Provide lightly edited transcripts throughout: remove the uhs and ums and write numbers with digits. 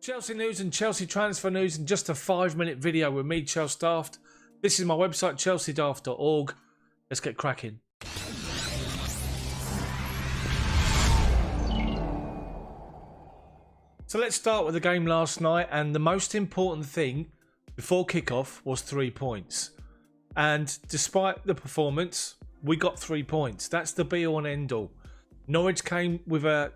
Chelsea news and Chelsea transfer news in just a 5-minute video with me, Chels Daft. This is my website, chelseadaft.org. Let's get cracking. So let's start with the game last night, and the most important thing before kickoff was 3 points. And despite the performance, we got 3 points. That's the be-all and end-all. Norwich came with a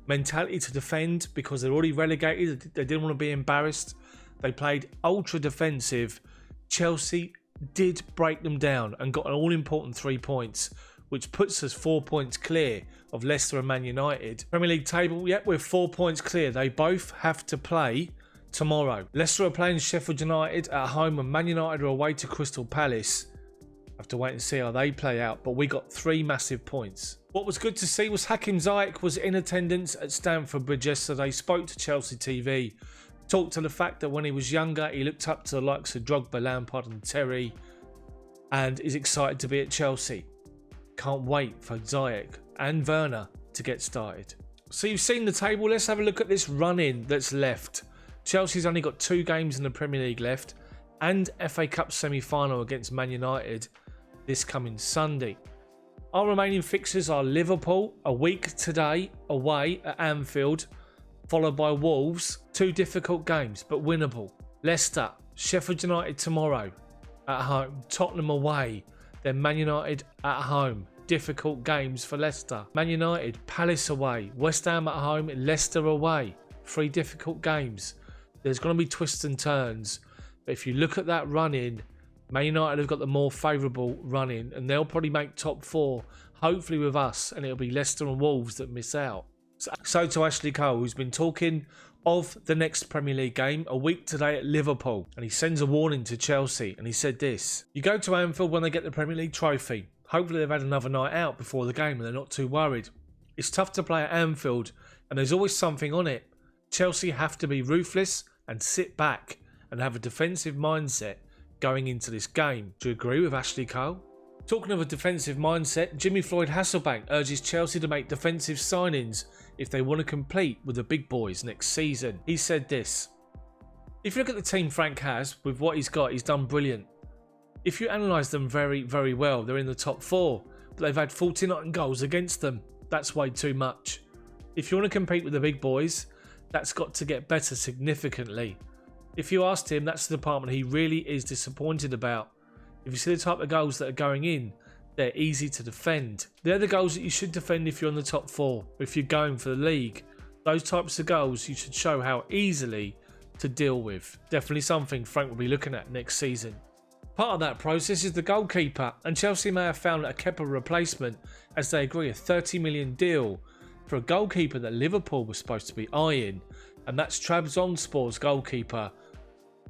mentality to defend because they're already relegated. They didn't want to be embarrassed. They played ultra defensive. Chelsea did break them down and got an all-important 3 points, which puts us 4 points clear of Leicester and Man United. Premier League table, yep, we're 4 points clear. They both have to play tomorrow. Leicester are playing Sheffield United at home and Man United are away to Crystal Palace. Have to wait and see how they play out, but we got 3 massive points. What was good to see was Hakim Ziyech was in attendance at Stamford Bridge yesterday, spoke to Chelsea TV, talked to the fact that when he was younger he looked up to the likes of Drogba, Lampard and Terry, and is excited to be at Chelsea. Can't wait for Ziyech and Werner to get started. So you've seen the table, let's have a look at this run-in that's left. Chelsea's only got 2 games in the Premier League left and FA Cup semi-final against Man United this coming Sunday. Our remaining fixtures are Liverpool a week today away at Anfield, followed by Wolves. 2 difficult games but winnable. Leicester, Sheffield United tomorrow at home, Tottenham away, then Man United at home. Difficult games for Leicester. Man United, Palace away, West Ham at home, Leicester away. 3 difficult games. There's going to be twists and turns, but if you look at that run-in, Man United have got the more favourable run-in and they'll probably make top 4, hopefully with us, and it'll be Leicester and Wolves that miss out. So to Ashley Cole, who's been talking of the next Premier League game a week today at Liverpool, and he sends a warning to Chelsea, and he said this: you go to Anfield when they get the Premier League trophy. Hopefully they've had another night out before the game and they're not too worried. It's tough to play at Anfield and there's always something on it. Chelsea have to be ruthless and sit back and have a defensive mindset going into this game. Do you agree with Ashley Cole? Talking of a defensive mindset, Jimmy Floyd Hasselbank urges Chelsea to make defensive signings if they want to compete with the big boys next season. He said this: if you look at the team Frank has, with what he's got, he's done brilliant. If you analyse them very, very well, they're in the top 4, but they've had 49 goals against them. That's way too much. If you want to compete with the big boys, that's got to get better significantly. If you asked him, that's the department he really is disappointed about. If you see the type of goals that are going in, they're easy to defend. They're the goals that you should defend if you're in the top 4, if you're going for the league. Those types of goals you should show how easily to deal with. Definitely something Frank will be looking at next season. Part of that process is the goalkeeper, and Chelsea may have found a Kepa replacement as they agree a £30 million deal for a goalkeeper that Liverpool was supposed to be eyeing, and that's Trabzonspor's goalkeeper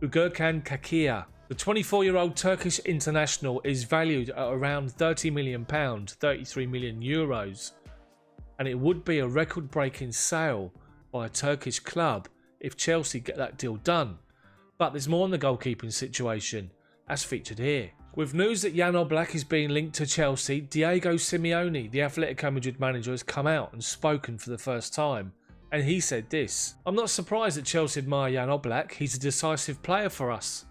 Ugurkan Kakia. The 24-year-old Turkish international is valued at around £30 million, 33 million euros, and it would be a record-breaking sale by a Turkish club if Chelsea get that deal done. But there's more on the goalkeeping situation, as featured here. With news that Jan Oblak is being linked to Chelsea, Diego Simeone, the Atletico Madrid manager, has come out and spoken for the first time. And he said this: I'm not surprised that Chelsea admire Jan Oblak. He's a decisive player for us.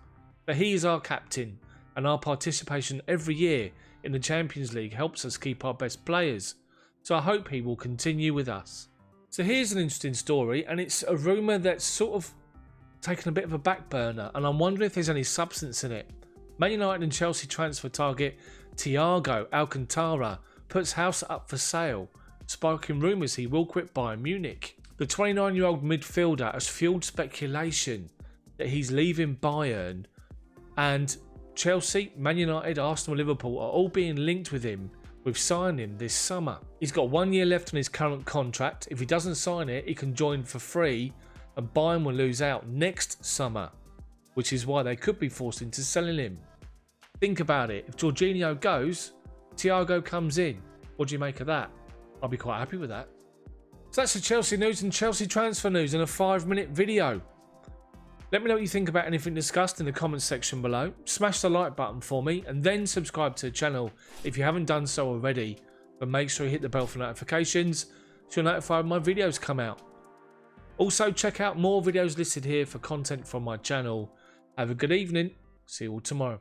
But he is our captain, and our participation every year in the Champions League helps us keep our best players. So I hope he will continue with us. So here's an interesting story, and it's a rumour that's sort of taken a bit of a back burner, and I'm wondering if there's any substance in it. Man United and Chelsea transfer target Thiago Alcantara puts house up for sale, sparking rumours he will quit Bayern Munich. The 29-year-old midfielder has fueled speculation that he's leaving Bayern, and Chelsea, Man United, Arsenal, Liverpool are all being linked with him with signing this summer. He's got 1 year left on his current contract. If he doesn't sign it, he can join for free and Bayern will lose out next summer, which is why they could be forced into selling him. Think about it. If Jorginho goes, Thiago comes in. What do you make of that? I'll be quite happy with that. So that's the Chelsea news and Chelsea transfer news in a 5-minute video. Let me know what you think about anything discussed in the comments section below. Smash the like button for me and then subscribe to the channel if you haven't done so already. But make sure you hit the bell for notifications so you're notified when my videos come out. Also, check out more videos listed here for content from my channel. Have a good evening. See you all tomorrow.